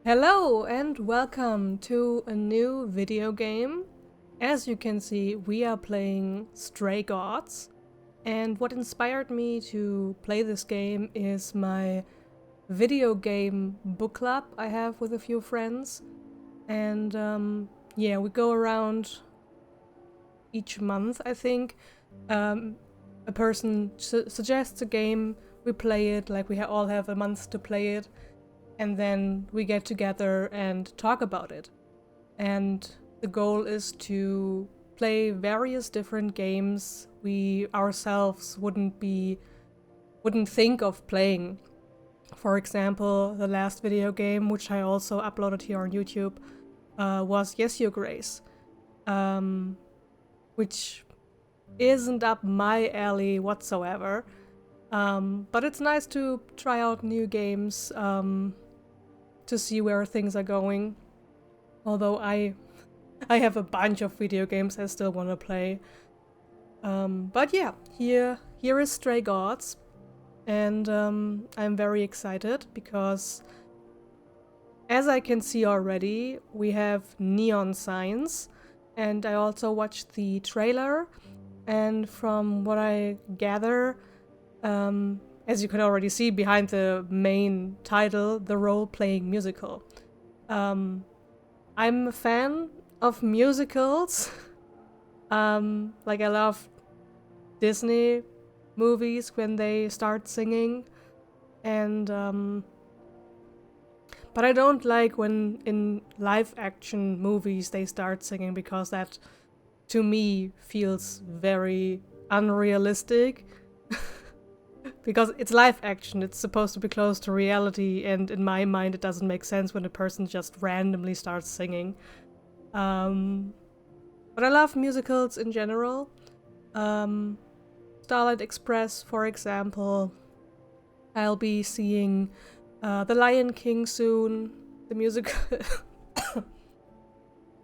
Hello and welcome to a new video game. As you can see, we are playing Stray Gods, and what inspired me to play this game is my video game book club I have with a few friends. And yeah, we go around each month, I think. A person suggests a game, we play it, like we all have a month to play it. And then we get together and talk about it. And the goal is to play various different games we ourselves wouldn't think of playing. For example, the last video game, which I also uploaded here on YouTube, was Yes Your Grace, which isn't up my alley whatsoever. But it's nice to try out new games, to see where things are going. Although I have a bunch of video games I still want to play. But yeah, here is Stray Gods, and I'm very excited because, as I can see already, we have neon signs, and I also watched the trailer, and from what I gather, as you can already see behind the main title, the role-playing musical. I'm a fan of musicals. Like I love Disney movies when they start singing, and but I don't like when in live-action movies they start singing, because that, to me, feels very unrealistic. Because it's live action, it's supposed to be close to reality, and in my mind it doesn't make sense when a person just randomly starts singing. But I love musicals in general. Starlight Express, for example. I'll be seeing The Lion King soon, the musical.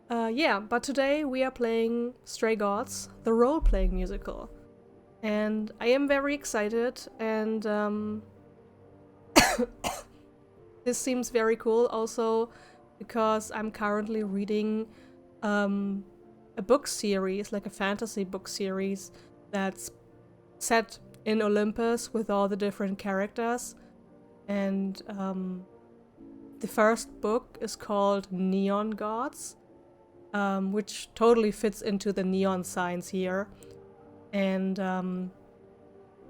Yeah, but today we are playing Stray Gods, the role-playing musical. And I am very excited, and this seems very cool also because I'm currently reading a book series, like a fantasy book series, that's set in Olympus with all the different characters. And the first book is called Neon Gods, which totally fits into the neon signs here. And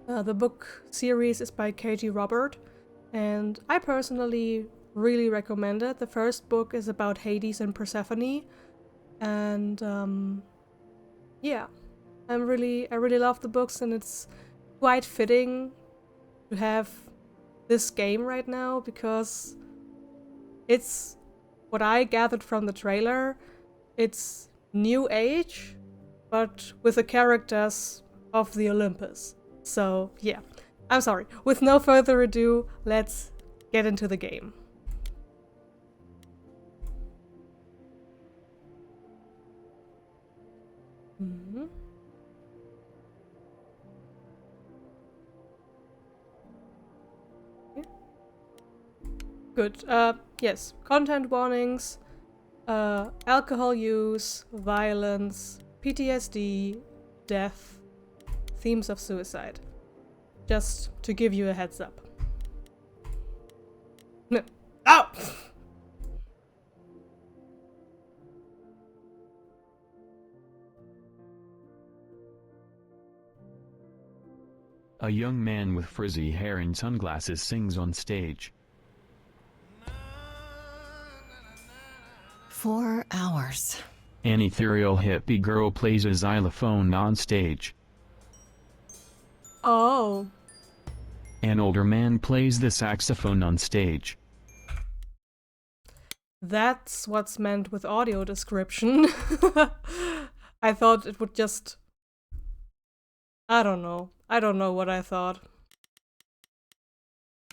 the book series is by K.G. Robert, and I personally really recommend it. The first book is about Hades and Persephone, and yeah, I really love the books, and it's quite fitting to have this game right now because it's what I gathered from the trailer. It's new age, but with the characters of the Olympus. So yeah, I'm sorry. With no further ado, let's get into the game. Mm-hmm. Yeah. Good. Yes. Content warnings. Alcohol use, violence, PTSD, death, themes of suicide. Just to give you a heads up. No. Ow! A young man with frizzy hair and sunglasses sings on stage. 4 hours. An ethereal hippie girl plays a xylophone on stage. Oh. An older man plays the saxophone on stage. That's what's meant with audio description. I thought it would just... I don't know. I don't know what I thought.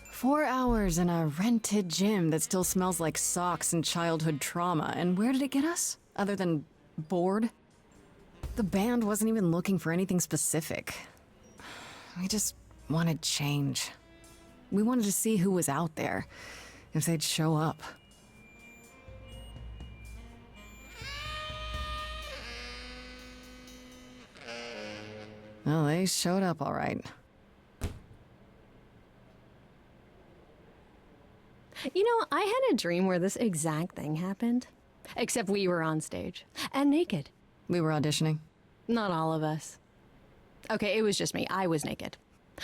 4 hours in a rented gym that still smells like socks and childhood trauma. And where did it get us? Other than bored? The band wasn't even looking for anything specific. We just wanted change. We wanted to see who was out there, if they'd show up. Well, they showed up all right. You know, I had a dream where this exact thing happened. Except we were on stage. And naked. We were auditioning. Not all of us. Okay, it was just me. I was naked.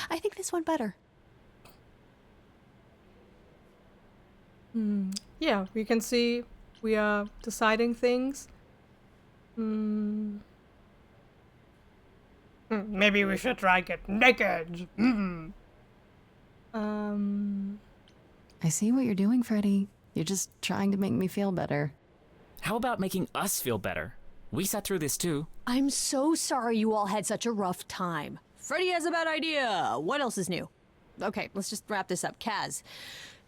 I think this went better. Yeah, we can see we are deciding things. Maybe we should try get naked. I see what you're doing, Freddy. You're just trying to make me feel better. How about making us feel better? We sat through this too. I'm so sorry you all had such a rough time. Freddy has a bad idea. What else is new? Okay, let's just wrap this up. Kaz,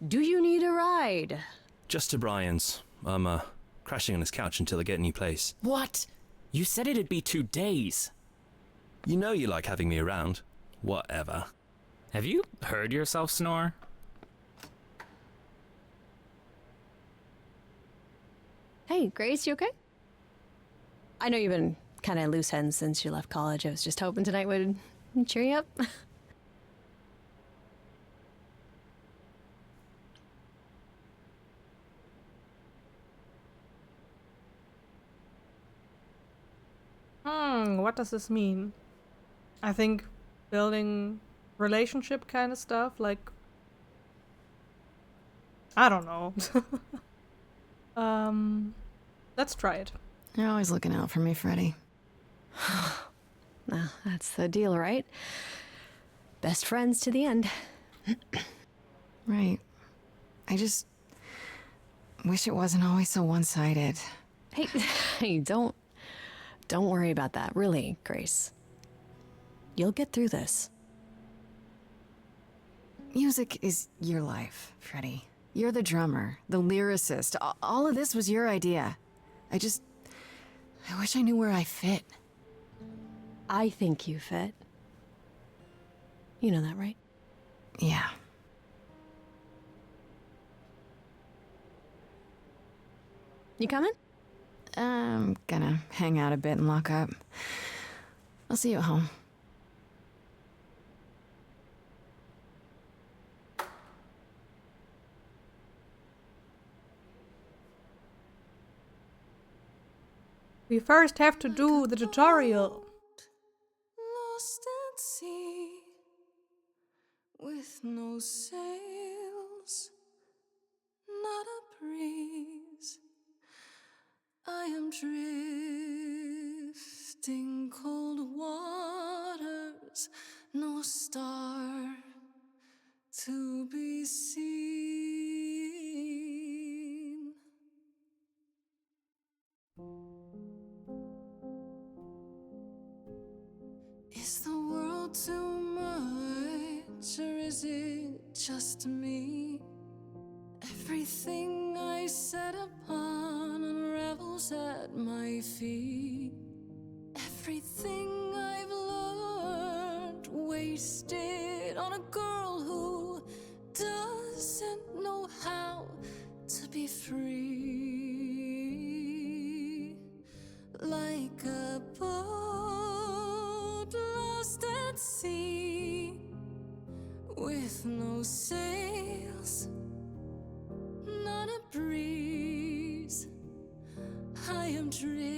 do you need a ride? Just to Brian's. I'm, crashing on his couch until I get a new place. What? You said it'd be 2 days. You know you like having me around. Whatever. Have you heard yourself snore? Hey, Grace, you okay? I know you've been kind of loose ends since you left college. I was just hoping tonight would cheer you up. What does this mean? I think building relationship kind of stuff, like, I don't know. Let's try it. You're always looking out for me, Freddy. Well, that's the deal, right? Best friends to the end. Right. I just wish it wasn't always so one-sided. Hey, don't worry about that, really, Grace. You'll get through this. Music is your life, Freddy. You're the drummer, the lyricist. All of this was your idea. I wish I knew where I fit. I think you fit. You know that, right? Yeah. You coming? I'm gonna hang out a bit and lock up. I'll see you at home. We first have to do the tutorial. Lost at sea, with no sails, not a breeze. I am drifting cold waters, no star to be seen. Is the world too much, or is it just me? Everything I set upon unravels at my feet. Everything I've learned wasted on a girl who doesn't know how to be free. Like a boat lost at sea, with no sails, not a breeze. I am drifting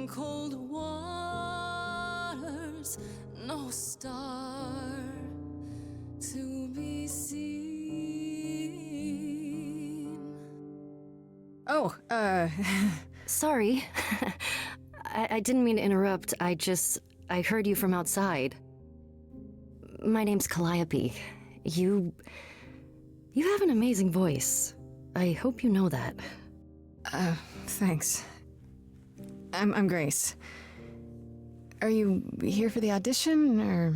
cold waters, no star to be seen. Oh, Sorry. I didn't mean to interrupt. I heard you from outside. My name's Calliope. You have an amazing voice. I hope you know that. Thanks. I'm Grace. Are you here for the audition, or?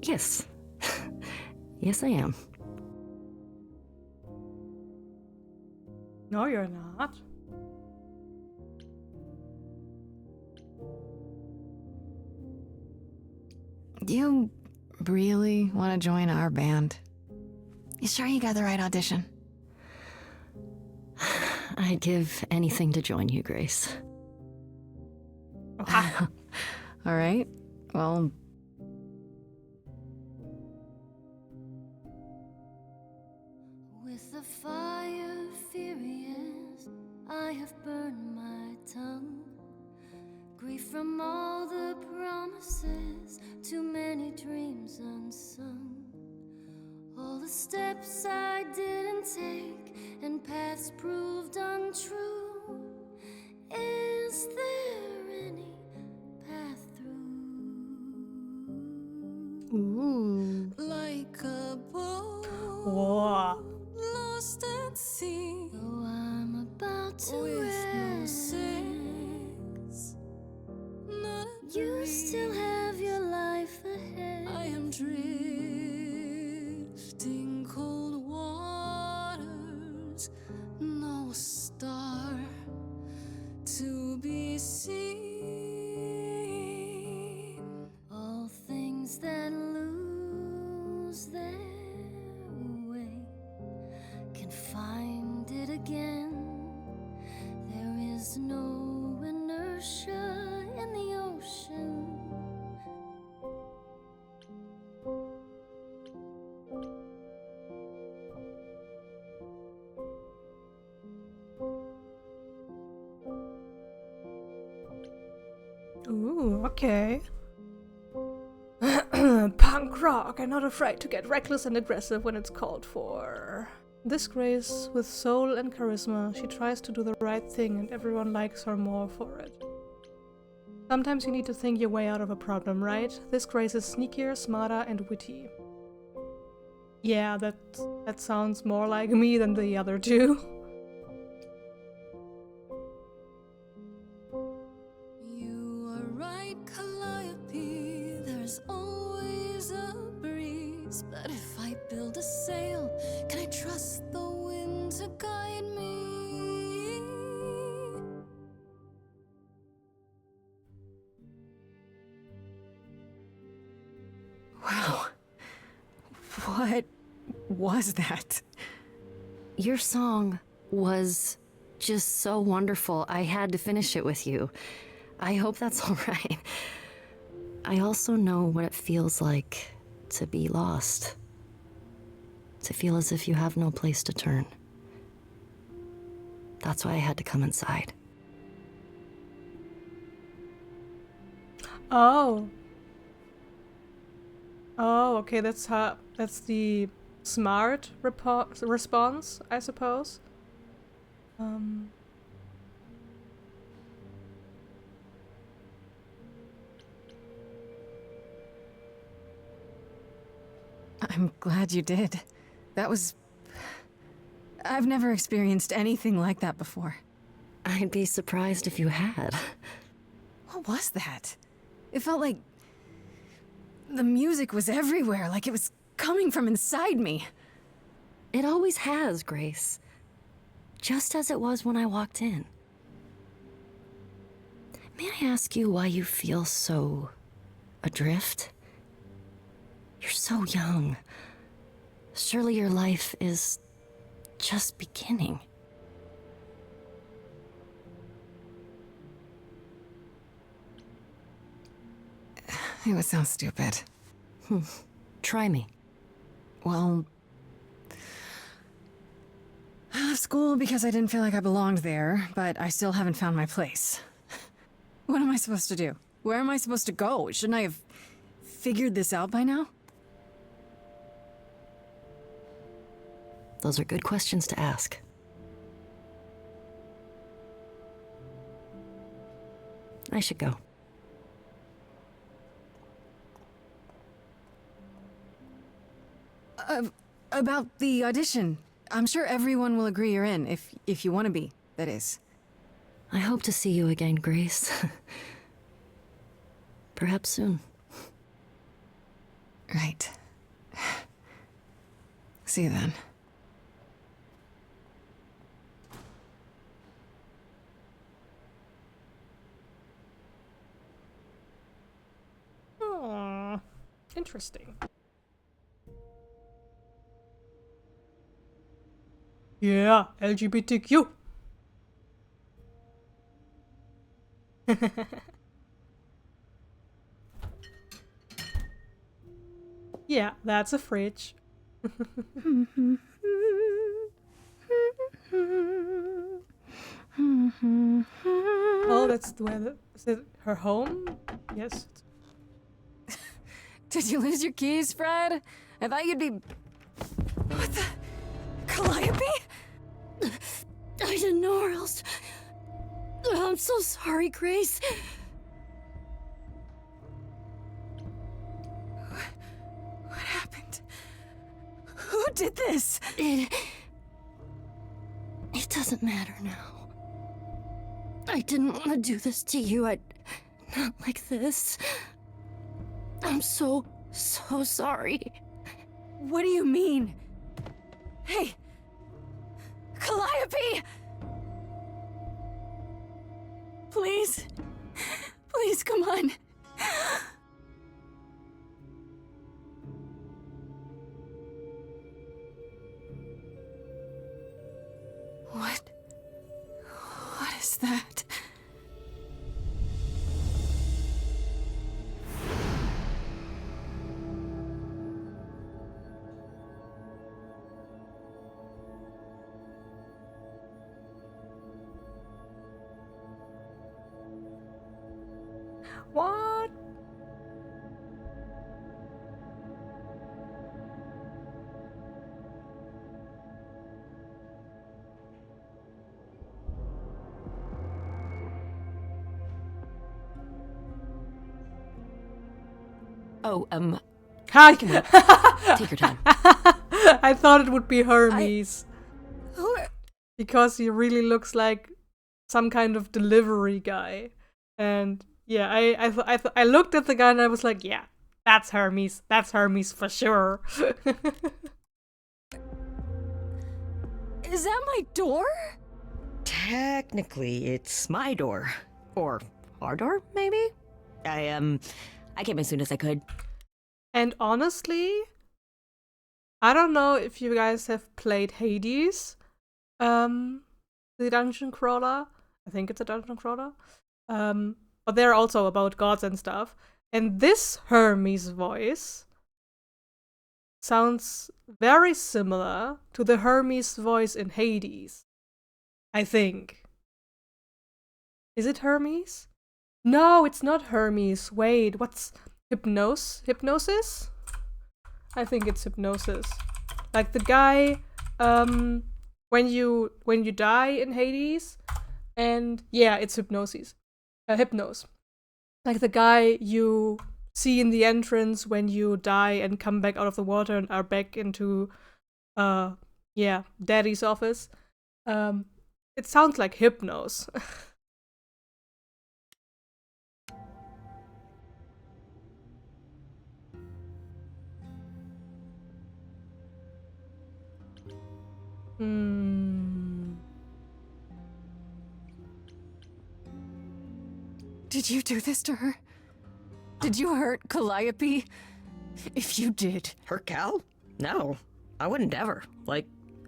Yes. Yes, I am. No, you're not. Do you really want to join our band? You sure you got the right audition? I'd give anything to join you, Grace. Aha. All right. Well, With the fire furious, I have burned my tongue. Grief from all the promises, too many dreams unsung. All the steps I didn't take and paths proved untrue. Is there any path through? Ooh. Like a boat Whoa. lost at sea. Though I'm about to with no sails, not a you breeze. Still have your life ahead. I am drifting cold waters, no star to be seen. All things that lose their way can find it again. There is no inertia in the ocean. Ooh, okay. Punk rock and not afraid to get reckless and aggressive when it's called for. This Grace, with soul and charisma, she tries to do the right thing and everyone likes her more for it. Sometimes you need to think your way out of a problem, right? This Grace is sneakier, smarter, and witty. Yeah, that sounds more like me than the other two. You are right, Calliope. There's always a breeze. But if I build a sail, can I trust the wind to guide me? wow. What was that? Your song was just so wonderful. I had to finish it with you. I hope that's all right. I also know what it feels like to be lost. To feel as if you have no place to turn. That's why I had to come inside. Oh. Oh, okay, that's the smart response, I suppose. I'm glad you did. That was... I've never experienced anything like that before. I'd be surprised if you had. What was that? It felt like... the music was everywhere, like it was coming from inside me. It always has, Grace. Just as it was when I walked in. May I ask you why you feel so... adrift? You're so young. Surely your life is just beginning. It would sound stupid. Try me. Well... I left school because I didn't feel like I belonged there, but I still haven't found my place. What am I supposed to do? Where am I supposed to go? Shouldn't I have figured this out by now? Those are good questions to ask. I should go. About the audition. I'm sure everyone will agree you're in, if you want to be, that is. I hope to see you again, Grace. Perhaps soon. Right. See you then. Aww. Interesting. Yeah, LGBTQ. Yeah, that's a fridge. Oh, that's where the... Is it her home? Yes. Did you lose your keys, Fred? I thought you'd be... What the... Calliope? I didn't know where else. I'm so sorry, Grace. What happened? Who did this? It doesn't matter now. I didn't want to do this to you. Not like this. I'm so sorry. What do you mean? Hey! Calliope! Please? Please, come on. What is that? What? Oh, Hi. take your time. I thought it would be Hermes. Who? Because he really looks like some kind of delivery guy. And yeah, I looked at the guy and I was like, yeah, that's Hermes. That's Hermes for sure. Is that my door? Technically, it's my door. Or our door, maybe? I came as soon as I could. And honestly, I don't know if you guys have played Hades, the dungeon crawler. I think it's a dungeon crawler. But they're also about gods and stuff. And this Hermes voice sounds very similar to the Hermes voice in Hades. I think. Is it Hermes? No, it's not Hermes. Wait, what's Hypnosis? I think it's Hypnosis. Like the guy, when you die in Hades, and yeah, it's Hypnosis. Hypnos. Like the guy you see in the entrance when you die and come back out of the water and are back into, Daddy's office. It sounds like Hypnos. Did you do this to her? Did you hurt Calliope? If you did. Her Cal? No, I wouldn't ever. Like,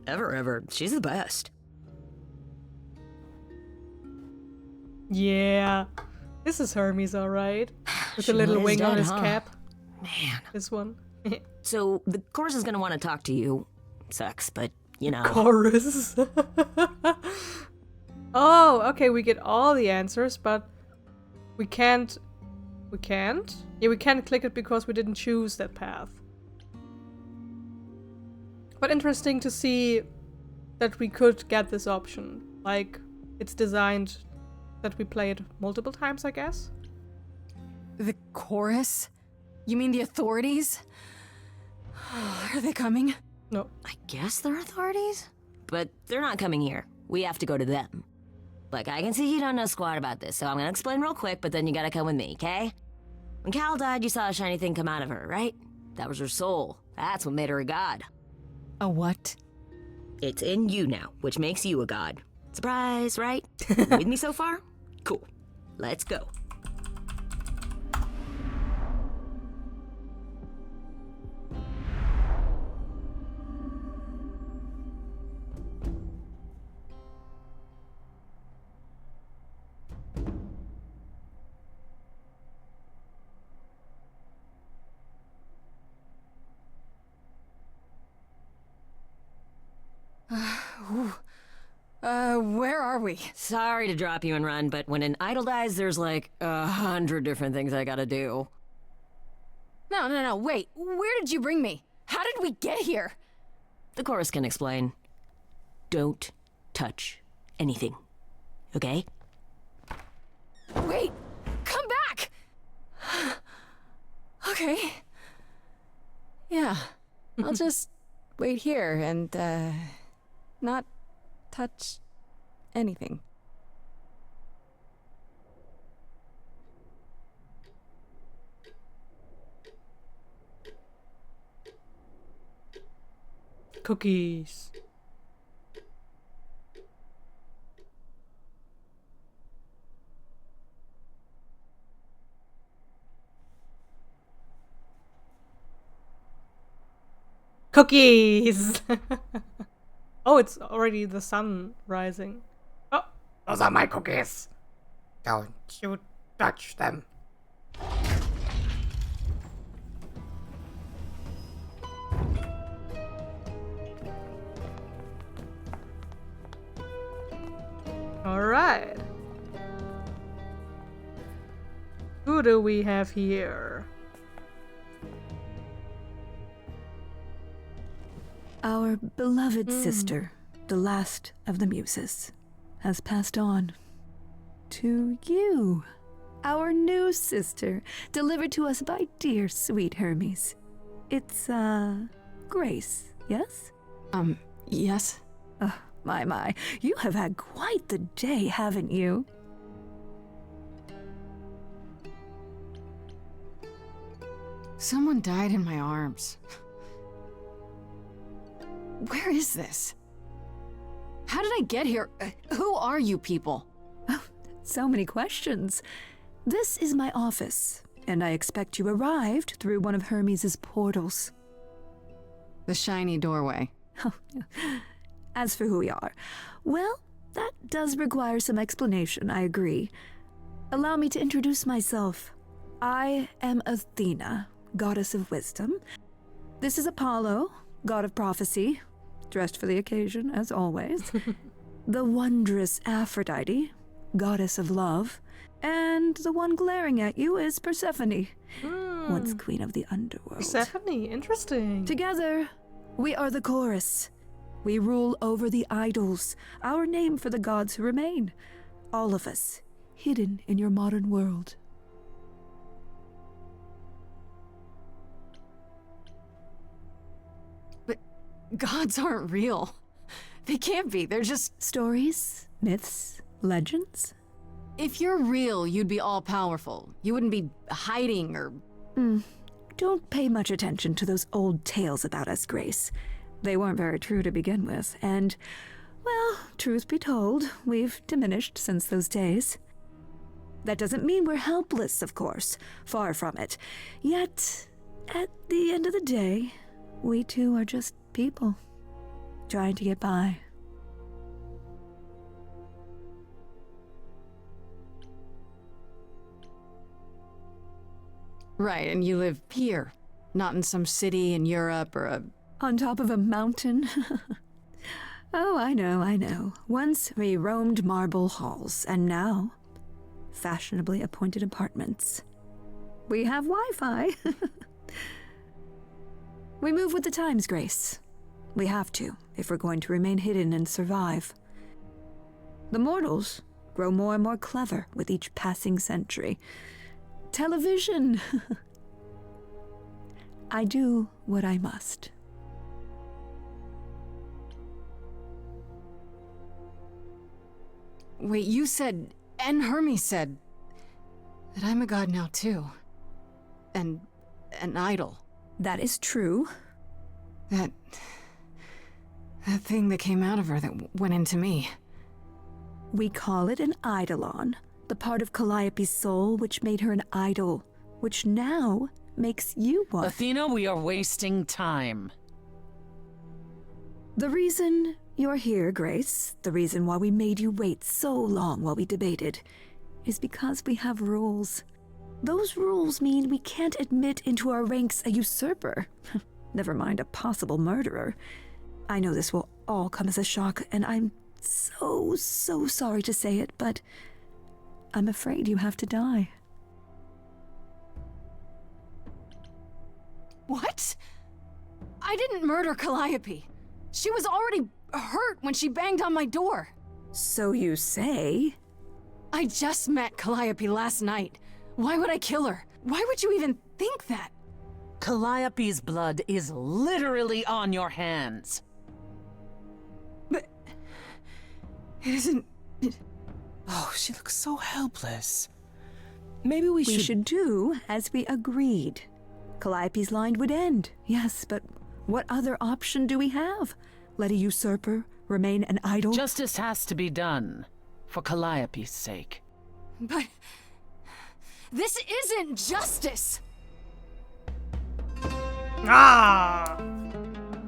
ever. She's the best. Yeah. This is Hermes, alright. With She a little is wing on dead, his huh? cap. Man. This one. So, the chorus is gonna want to talk to you. Sucks, but, you know. Chorus. Oh, okay, we get all the answers, but we can't... We can't? Yeah, we can't click it because we didn't choose that path. But interesting to see that we could get this option. Like, it's designed that we play it multiple times, I guess? The chorus? You mean the authorities? Are they coming? No. I guess they're authorities? But they're not coming here. We have to go to them. Look, I can see you don't know squat about this, so I'm gonna explain real quick, but then you gotta come with me, okay? When Cal died, you saw a shiny thing come out of her, right? That was her soul. That's what made her a god. A what? It's in you now, which makes you a god. Surprise, right? With me so far? Cool. Let's go. are we? Sorry to drop you and run, but when an idol dies, there's like 100 different things I gotta do. No, wait. Where did you bring me? How did we get here? The chorus can explain. Don't touch anything. Okay? Wait! Come back! Okay. Yeah. I'll just wait here and, not touch anything. Cookies. Cookies! Oh, it's already the sun rising. Oh, those are my cookies. Don't you touch them. Alright. Who do we have here? Our beloved sister, the last of the muses, has passed on to you, our new sister, delivered to us by dear sweet Hermes. It's, Grace, yes? Yes? Oh, my, you have had quite the day, haven't you? Someone died in my arms. Where is this? How did I get here? Who are you people? Oh, so many questions. This is my office, and I expect you arrived through one of Hermes' portals. The shiny doorway. As for who we are, well, that does require some explanation, I agree. Allow me to introduce myself. I am Athena, goddess of wisdom. This is Apollo, god of prophecy, dressed for the occasion, as always. The wondrous Aphrodite, goddess of love. And the one glaring at you is Persephone, once queen of the underworld. Persephone, interesting. Together, we are the chorus. We rule over the idols, our name for the gods who remain. All of us, hidden in your modern world. But gods aren't real. They can't be. They're just... Stories, myths, legends. If you're real, you'd be all-powerful. You wouldn't be hiding or... Don't pay much attention to those old tales about us, Grace. They weren't very true to begin with, and, well, truth be told, we've diminished since those days. That doesn't mean we're helpless, of course. Far from it. Yet, at the end of the day, we too are just people, trying to get by. Right, and you live here, not in some city in Europe or a... On top of a mountain? Oh, I know. Once we roamed marble halls, and now, fashionably appointed apartments. We have Wi-Fi. We move with the times, Grace. We have to, if we're going to remain hidden and survive. The mortals grow more and more clever with each passing century. Television! I do what I must. Wait, you said, and Hermes said, that I'm a god now too. And an idol. That is true. That thing that came out of her that went into me. We call it an eidolon, the part of Calliope's soul which made her an idol, which now makes you one. Athena, we are wasting time. The reason you're here, Grace, the reason why we made you wait so long while we debated, is because we have rules. Those rules mean we can't admit into our ranks a usurper, never mind a possible murderer. I know this will all come as a shock, and I'm so sorry to say it, but I'm afraid you have to die. What? I didn't murder Calliope. She was already hurt when she banged on my door. So you say? I just met Calliope last night. Why would I kill her? Why would you even think that? Calliope's blood is literally on your hands. But it isn't... Oh, she looks so helpless. Maybe we We should do as we agreed. Calliope's line would end, yes, but what other option do we have? Let a usurper remain an idol? Justice has to be done, for Calliope's sake. But... this isn't justice! Ah!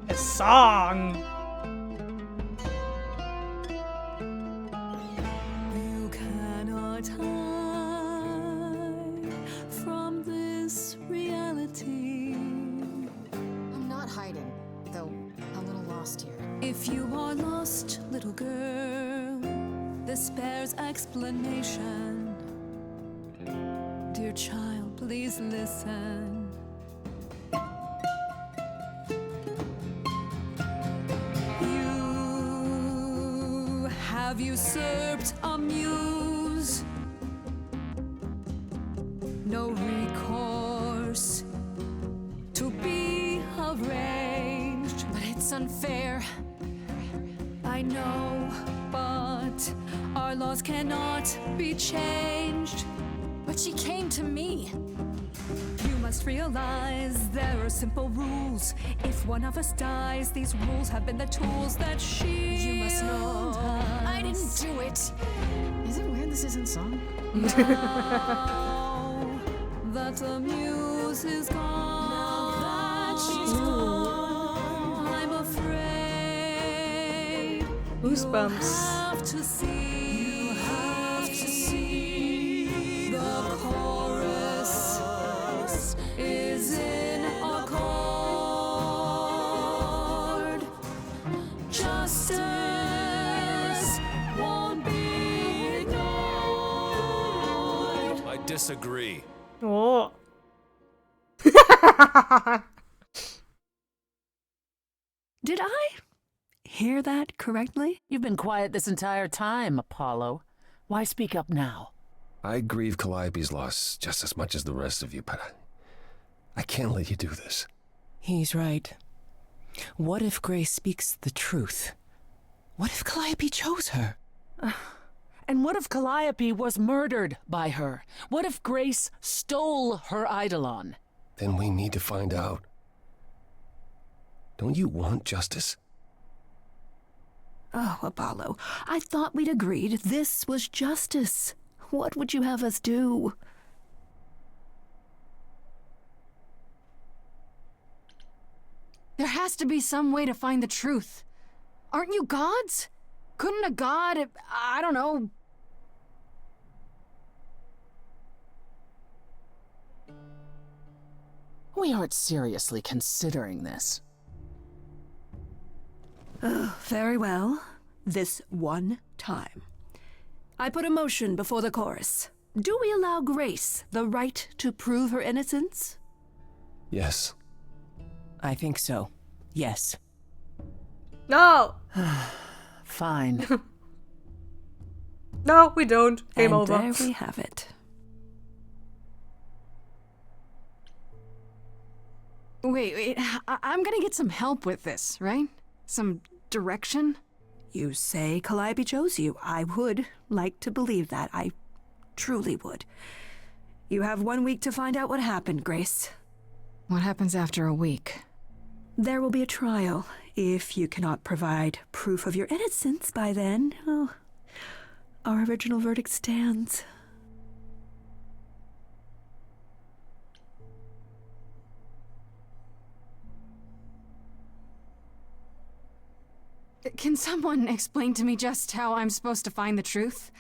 A song! You cannot hide from this reality. I'm not hiding, though a little lost here. If you are lost, little girl, this bears explanation. Dear child, please listen. You have usurped a muse. No recourse to be arranged. But it's unfair. I know, but our laws cannot be changed. But she came to me. You must realize there are simple rules. If one of us dies, these rules have been the tools that shield You must know I didn't us. do it. Is it weird this isn't song? Now that the muse is gone, I'm afraid Goosebumps. have to see. You have to see the chorus is in accord. Justice won't be ignored. I disagree. Oh. Did I hear that correctly? You've been quiet this entire time, Apollo. Why speak up now? I grieve Calliope's loss just as much as the rest of you, but I can't let you do this. He's right. What if Grace speaks the truth? What if Calliope chose her? And what if Calliope was murdered by her? What if Grace stole her eidolon? Then we need to find out. Don't you want justice? Oh, Apollo, I thought we'd agreed this was justice. What would you have us do? There has to be some way to find the truth. Aren't you gods? Couldn't a god, I don't know... We aren't seriously considering this. Very well. This one time. I put a motion before the chorus. Do we allow Grace the right to prove her innocence? Yes. I think so. Yes. No! Fine. No, we don't. Game And over. there we have it. Wait, I'm gonna get some help with this, right? Some direction? You say Calliope chose you. I would like to believe that. I truly would. You have 1 week to find out what happened, Grace. What happens after a week? There will be a trial. If you cannot provide proof of your innocence by then, oh, our original verdict stands. Can someone explain to me just how I'm supposed to find the truth?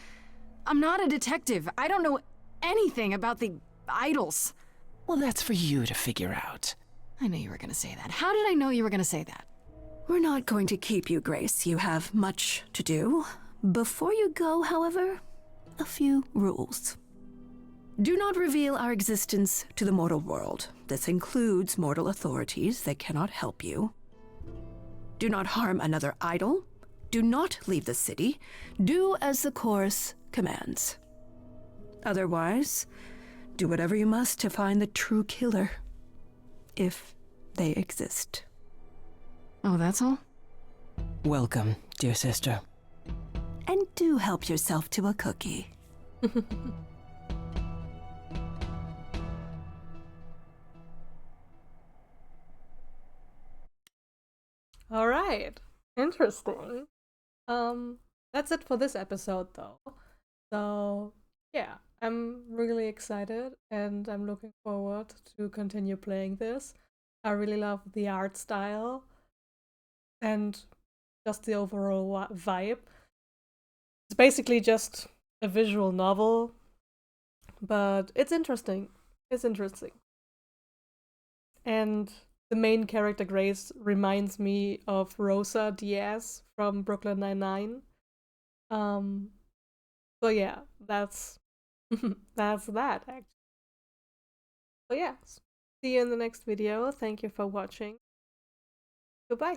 I'm not a detective. I don't know anything about the idols. Well, that's for you to figure out. I knew you were gonna say that. How did I know you were gonna say that? We're not going to keep you, Grace. You have much to do. Before you go, however, a few rules. Do not reveal our existence to the mortal world. This includes mortal authorities. They cannot help you. Do not harm another idol. Do not leave the city. Do as the chorus commands. Otherwise, do whatever you must to find the true killer, if they exist. Oh, that's all? Welcome, dear sister. And do help yourself to a cookie. All right. Interesting. That's it for this episode though. So, yeah, I'm really excited and I'm looking forward to continue playing this. I really love the art style and just the overall vibe. It's basically just a visual novel, but it's interesting. It's interesting. And the main character, Grace, reminds me of Rosa Diaz from Brooklyn Nine-Nine. So yeah, that's that's that, actually. So yeah, see you in the next video. Thank you for watching. Goodbye.